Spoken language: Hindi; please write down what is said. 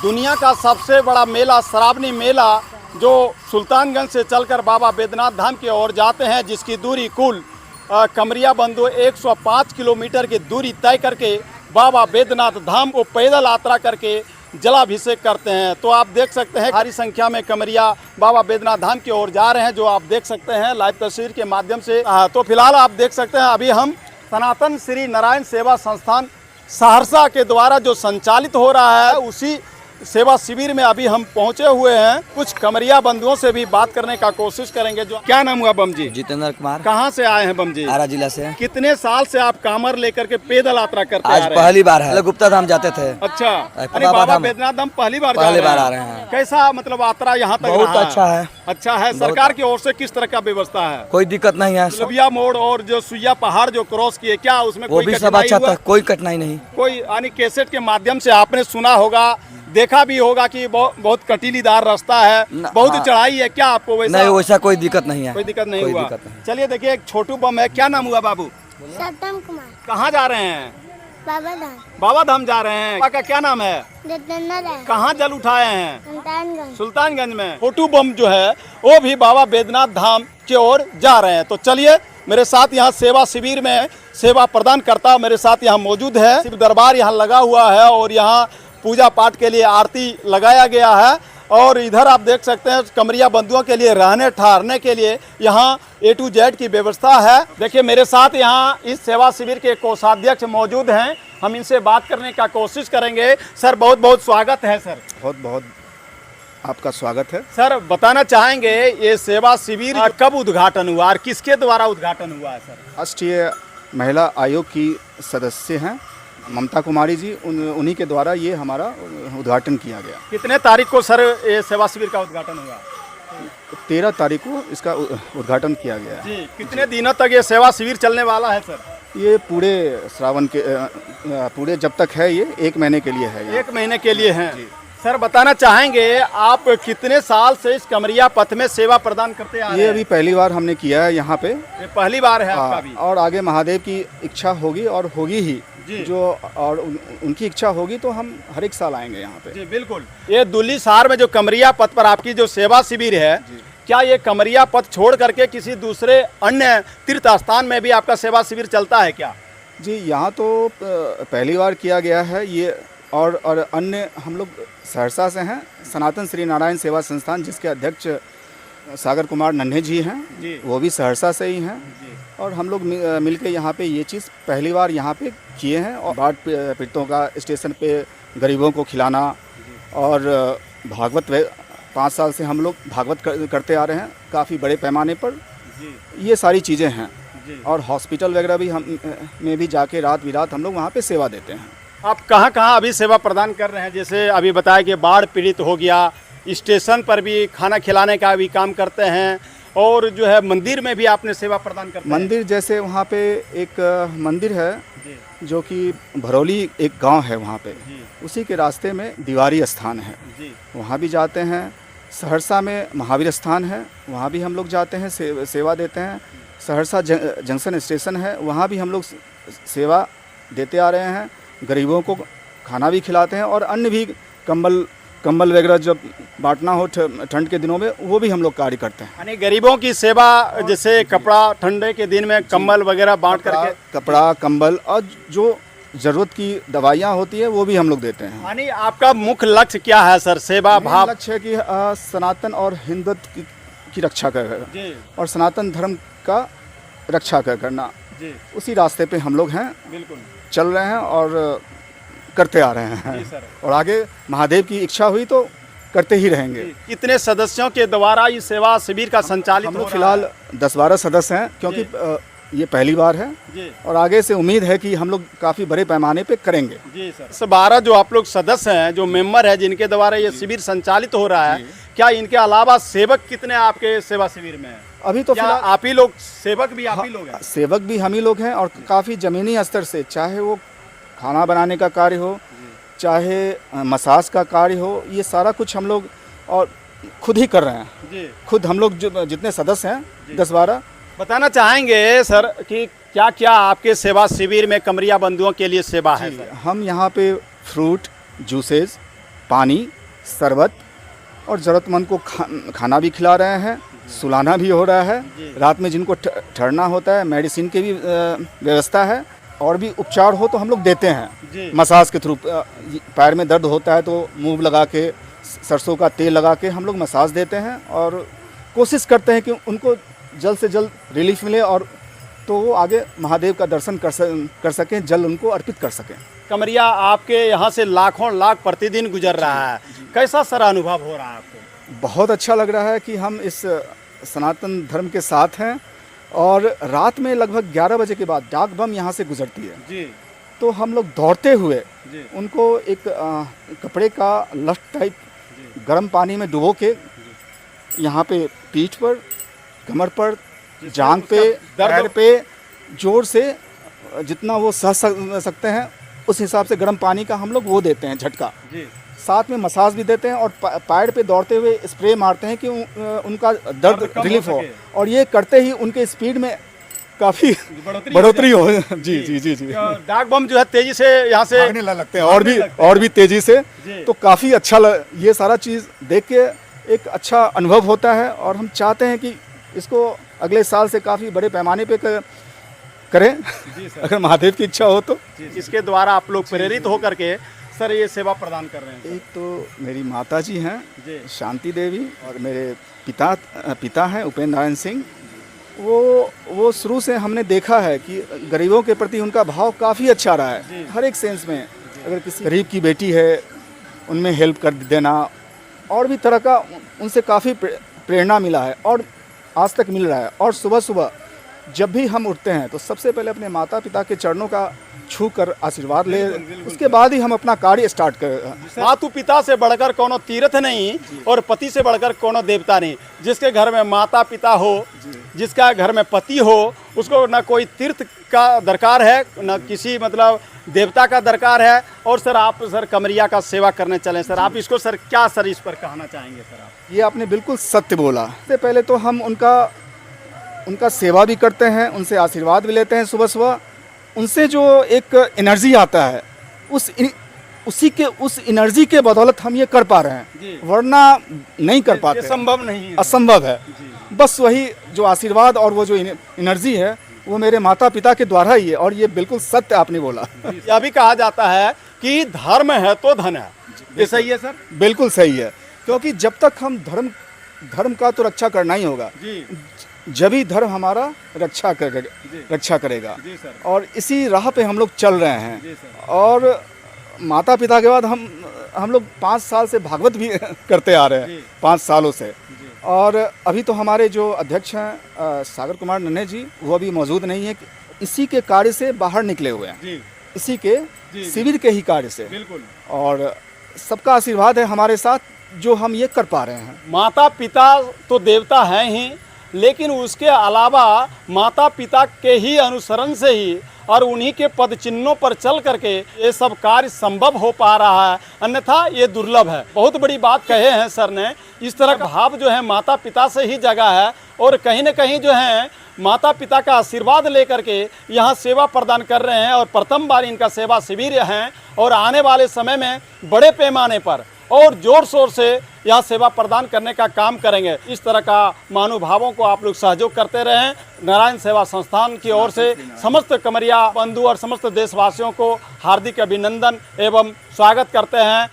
दुनिया का सबसे बड़ा मेला श्रावणी मेला जो सुल्तानगंज से चलकर बाबा बैद्यनाथ धाम की ओर जाते हैं, जिसकी दूरी कुल कमरिया बंधु 105 किलोमीटर की दूरी तय करके बाबा बैद्यनाथ धाम को पैदल यात्रा करके जलाभिषेक करते हैं। तो आप देख सकते हैं भारी संख्या में कमरिया बाबा बैद्यनाथ धाम की ओर जा रहे हैं, जो आप देख सकते हैं लाइव तस्वीर के माध्यम से। तो फिलहाल आप देख सकते हैं अभी हम सनातन श्री नारायण सेवा संस्थान सहरसा के द्वारा जो संचालित हो रहा है उसी सेवा शिविर में अभी हम पहुंचे हुए हैं। कुछ कमरिया बंधुओं से भी बात करने का कोशिश करेंगे। जो क्या नाम हुआ बम जी? जितेंद्र कुमार। कहाँ से आए हैं बम जी? आरा जिला से। कितने साल से आप कामर लेकर के पैदल यात्रा करते आज पहली बार है। गुप्ता धाम जाते थे। अच्छा, बाबा बैद्यनाथ धाम पहली बार आ रहे हैं। कैसा मतलब यात्रा यहाँ तक? बहुत अच्छा है। अच्छा है। सरकार की ओर से किस तरह का व्यवस्था है? कोई दिक्कत नहीं है। सुइया मोड़ और जो सुइया पहाड़ जो क्रॉस किए, क्या उसमें वो भी सब अच्छा था, कोई कठिनाई नहीं। कोई यानी कैसेट के माध्यम से आपने सुना होगा, देखा भी होगा कि बहुत कटीलीदार रास्ता है, बहुत चढ़ाई है, क्या आपको वैसा? नहीं, वैसा कोई दिक्कत नहीं है। कोई दिक्कत नहीं हुआ। चलिए देखिए, एक छोटू बम है। क्या नाम हुआ बाबू? सत्यम कुमार। कहाँ जा रहे हैं? बाबा धाम। बाबा धाम जा रहे हैं। आपका क्या नाम है? जितेंद्र। कहाँ जल उठाए हैं? सुल्तानगंज। सुल्तानगंज में। छोटू बम जो है वो भी बाबा बैद्यनाथ धाम की ओर जा रहे हैं। तो चलिए, मेरे साथ यहाँ सेवा शिविर में सेवा प्रदान करता मेरे साथ यहाँ मौजूद है। शिव दरबार यहाँ लगा हुआ है और यहाँ पूजा पाठ के लिए आरती लगाया गया है। और इधर आप देख सकते हैं कमरिया बंधुओं के लिए रहने ठहरने के लिए यहाँ A to Z की व्यवस्था है। देखिए, मेरे साथ यहाँ इस सेवा शिविर के कोषाध्यक्ष मौजूद हैं, हम इनसे बात करने का कोशिश करेंगे। सर, बहुत बहुत स्वागत है। सर, बहुत बहुत आपका स्वागत है। सर, बताना चाहेंगे ये सेवा शिविर कब उद्घाटन हुआ और किसके द्वारा उद्घाटन हुआ है? सर, राष्ट्रीय महिला आयोग की सदस्य हैं ममता कुमारी जी, उन्हीं के द्वारा ये हमारा उद्घाटन किया गया। कितने तारीख को सर ये सेवा शिविर का उद्घाटन हुआ? 13 तारीख को इसका उद्घाटन किया गया जी। कितने दिनों तक ये सेवा शिविर चलने वाला है सर? ये पूरे श्रावण के पूरे जब तक है, ये 1 महीने के लिए है। 1 महीने के लिए है। सर, बताना चाहेंगे आप कितने साल से इस कमरिया पथ में सेवा प्रदान करते आ रहे हैं? ये अभी पहली बार हमने किया है यहाँ पे। ये पहली बार है आपका भी? और आगे महादेव की इच्छा होगी और होगी ही जो, और उनकी इच्छा होगी तो हम हर एक साल आएंगे यहाँ पे। जी बिल्कुल। ये दुल्लीसार में जो कमरिया पथ पर आपकी जो सेवा शिविर है, क्या ये कमरिया पथ छोड़ करके किसी दूसरे अन्य तीर्थ स्थान में भी आपका सेवा शिविर चलता है क्या? जी, यहाँ तो पहली बार किया गया है ये। और अन्य हम लोग सहरसा से हैं, सनातन श्री नारायण सेवा संस्थान, जिसके अध्यक्ष सागर कुमार नन्हे जी हैं, वो भी सहरसा से ही हैं। और हम लोग मिलके यहाँ पे ये चीज़ पहली बार यहाँ पे किए हैं। और बाढ़ पीड़ितों का स्टेशन पे गरीबों को खिलाना, और भागवत 5 साल से हम लोग भागवत करते आ रहे हैं काफ़ी बड़े पैमाने पर। ये सारी चीज़ें हैं। और हॉस्पिटल वगैरह भी हम में भी जाके रात बिरात हम लोग वहाँ पे सेवा देते हैं। आप कहाँ कहाँ अभी सेवा प्रदान कर रहे हैं? जैसे अभी बताया कि बाढ़ पीड़ित हो गया, स्टेशन पर भी खाना खिलाने का भी काम करते हैं, और जो है मंदिर में भी आपने सेवा प्रदान करते हैं। मंदिर जैसे वहाँ पे एक मंदिर है जो कि भरौली एक गांव है, वहाँ पे उसी के रास्ते में दीवारी स्थान है, वहाँ भी जाते हैं। सहरसा में महावीर स्थान है, वहाँ भी हम लोग जाते हैं, सेवा देते हैं। सहरसा जंक्शन स्टेशन है, वहाँ भी हम लोग सेवा देते आ रहे हैं। गरीबों को खाना भी खिलाते हैं, और अन्य भी कंबल वगैरह जब बांटना हो ठंड के दिनों में, वो भी हम लोग कार्य करते हैं। यानी गरीबों की सेवा, जैसे कपड़ा ठंडे के दिन में कंबल वगैरह बांट करके, कपड़ा कंबल और जो ज़रूरत की दवाइयाँ होती है वो भी हम लोग देते हैं। यानी आपका मुख्य लक्ष्य क्या है सर? सेवा भाव लक्ष्य है कि सनातन और हिंदुत्व की रक्षा कर, और सनातन धर्म का रक्षा करना, उसी रास्ते पे हम लोग हैं, बिल्कुल चल रहे हैं और करते आ रहे हैं। और आगे महादेव की इच्छा हुई तो करते ही रहेंगे। कितने सदस्यों के द्वारा ये सेवा शिविर का संचालित? हम लोग फिलहाल 10-12 सदस्य हैं, क्योंकि ये पहली बार है। और आगे से उम्मीद है कि हम लोग काफ़ी बड़े पैमाने पे करेंगे। जी सर। 12 जो आप लोग सदस्य हैं, जो मेंबर हैं, जिनके द्वारा ये शिविर संचालित हो रहा है, क्या इनके अलावा सेवक कितने आपके सेवा शिविर में हैं? अभी तो फिलहाल आप ही लोग सेवक भी आप ही लोग हैं? सेवक भी हम ही लोग हैं, और काफ़ी ज़मीनी स्तर से, चाहे वो खाना बनाने का कार्य हो, चाहे मसाज का कार्य हो, ये सारा कुछ हम लोग और खुद ही कर रहे हैं। खुद हम लोग जितने सदस्य हैं 10-12। बताना चाहेंगे सर कि क्या क्या आपके सेवा शिविर में कमरिया बंधुओं के लिए सेवा है? हम यहाँ पे फ्रूट, जूसेस, पानी शरबत और ज़रूरतमंद को खाना भी खिला रहे हैं, सुलाना भी हो रहा है। रात में जिनको ठहरना होता है, मेडिसिन की भी व्यवस्था है, और भी उपचार हो तो हम लोग देते हैं मसाज के थ्रू। पैर में दर्द होता है तो मूव लगा के, सरसों का तेल लगा के हम लोग मसाज देते हैं, और कोशिश करते हैं कि उनको जल्द से जल्द रिलीफ मिले और तो वो आगे महादेव का दर्शन कर सकें, जल उनको अर्पित कर सकें। कमरिया आपके यहाँ से लाखों लाख प्रतिदिन गुजर रहा है, कैसा सर अनुभव हो रहा है आपको? बहुत अच्छा लग रहा है कि हम इस सनातन धर्म के साथ हैं, और रात में लगभग 11 बजे के बाद डाक बम यहाँ से गुजरती है जी। तो हम लोग दौड़ते हुए जी। उनको एक कपड़े का लठ टाइप गर्म पानी में डुबो के यहाँ पे पीठ पर, कमर पर, जांग पे, पैर पे जोर से जितना वो सह सकते हैं उस हिसाब से गर्म पानी का हम लोग वो देते हैं झटका। साथ में मसाज भी देते हैं, और पैर पे दौड़ते हुए स्प्रे मारते हैं कि उनका दर्द रिलीफ हो, और ये करते ही उनके स्पीड में काफ़ी बढ़ोतरी हो। जी जी जी जी। डाक बम जो है तेजी से यहाँ से भागने लगते हैं, और भी तेजी से, तो काफ़ी अच्छा ये सारा चीज़ देख के एक अच्छा अनुभव होता है, और हम चाहते हैं कि इसको अगले साल से काफ़ी बड़े पैमाने पे करें अगर महादेव की इच्छा हो तो। इसके द्वारा आप लोग प्रेरित होकर के सर ये सेवा प्रदान कर रहे हैं। एक तो मेरी माता जी हैं शांति देवी, और मेरे पिता हैं उपेंद्र नारायण सिंह। वो शुरू से हमने देखा है कि गरीबों के प्रति उनका भाव काफ़ी अच्छा रहा है, हर एक सेंस में। अगर किसी गरीब की बेटी है उनमें हेल्प कर देना, और भी तरह का उनसे काफ़ी प्रेरणा मिला है, और आज तक मिल रहा है। और सुबह सुबह जब भी हम उठते हैं तो सबसे पहले अपने माता पिता के चरणों का छू कर आशीर्वाद ले, उसके बाद ही हम अपना कार्य स्टार्ट कर। मातु पिता से बढ़कर कोनो तीर्थ नहीं, और पति से बढ़कर कोनो देवता नहीं। जिसके घर में माता पिता हो, जिसका घर में पति हो, उसको न कोई तीर्थ का दरकार है, न किसी मतलब देवता का दरकार है। और सर आप सर कमरिया का सेवा करने चले सर, आप इसको सर क्या सर इस पर कहना चाहेंगे सर आप? ये आपने बिल्कुल सत्य बोला। इससे पहले तो हम उनका सेवा भी करते हैं, उनसे आशीर्वाद भी लेते हैं सुबह सुबह। उनसे जो एक एनर्जी आता है, उस एनर्जी के बदौलत हम ये कर पा रहे हैं, वरना नहीं कर पाते, संभव नहीं है, असंभव है। बस वही जो आशीर्वाद और वो जो एनर्जी है वो मेरे माता पिता के द्वारा ही है, और ये बिल्कुल सत्य आपने बोला। यह भी कहा जाता है कि धर्म है तो धन है, ये सही है सर? बिल्कुल सही है, क्योंकि जब तक हम धर्म का तो रक्षा करना ही होगा, जब ही धर्म हमारा रक्षा करेगा। और इसी राह पे हम लोग चल रहे हैं। और माता पिता के बाद हम लोग 5 साल से भागवत भी करते आ रहे हैं, 5 सालों से। और अभी तो हमारे जो अध्यक्ष हैं सागर कुमार नन्हे जी, वो अभी मौजूद नहीं है, इसी के कार्य से बाहर निकले हुए हैं, इसी के शिविर के ही कार्य से। बिल्कुल। और सबका आशीर्वाद है हमारे साथ, जो हम ये कर पा रहे हैं। माता पिता तो देवता हैं ही, लेकिन उसके अलावा माता पिता के ही अनुसरण से ही और उन्हीं के पद चिन्हों पर चल करके ये सब कार्य संभव हो पा रहा है, अन्यथा ये दुर्लभ है। बहुत बड़ी बात कहे हैं सर ने। इस तरह का भाव जो है माता पिता से ही जगा है, और कहीं न कहीं जो है माता पिता का आशीर्वाद लेकर के यहाँ सेवा प्रदान कर रहे हैं, और प्रथम बार इनका सेवा शिविर हैं, और आने वाले समय में बड़े पैमाने पर और जोर शोर से यह सेवा प्रदान करने का काम करेंगे। इस तरह का महानुभावों को आप लोग सहयोग करते रहें। नारायण सेवा संस्थान की ओर से समस्त कमरिया बंधु और समस्त देशवासियों को हार्दिक अभिनंदन एवं स्वागत करते हैं।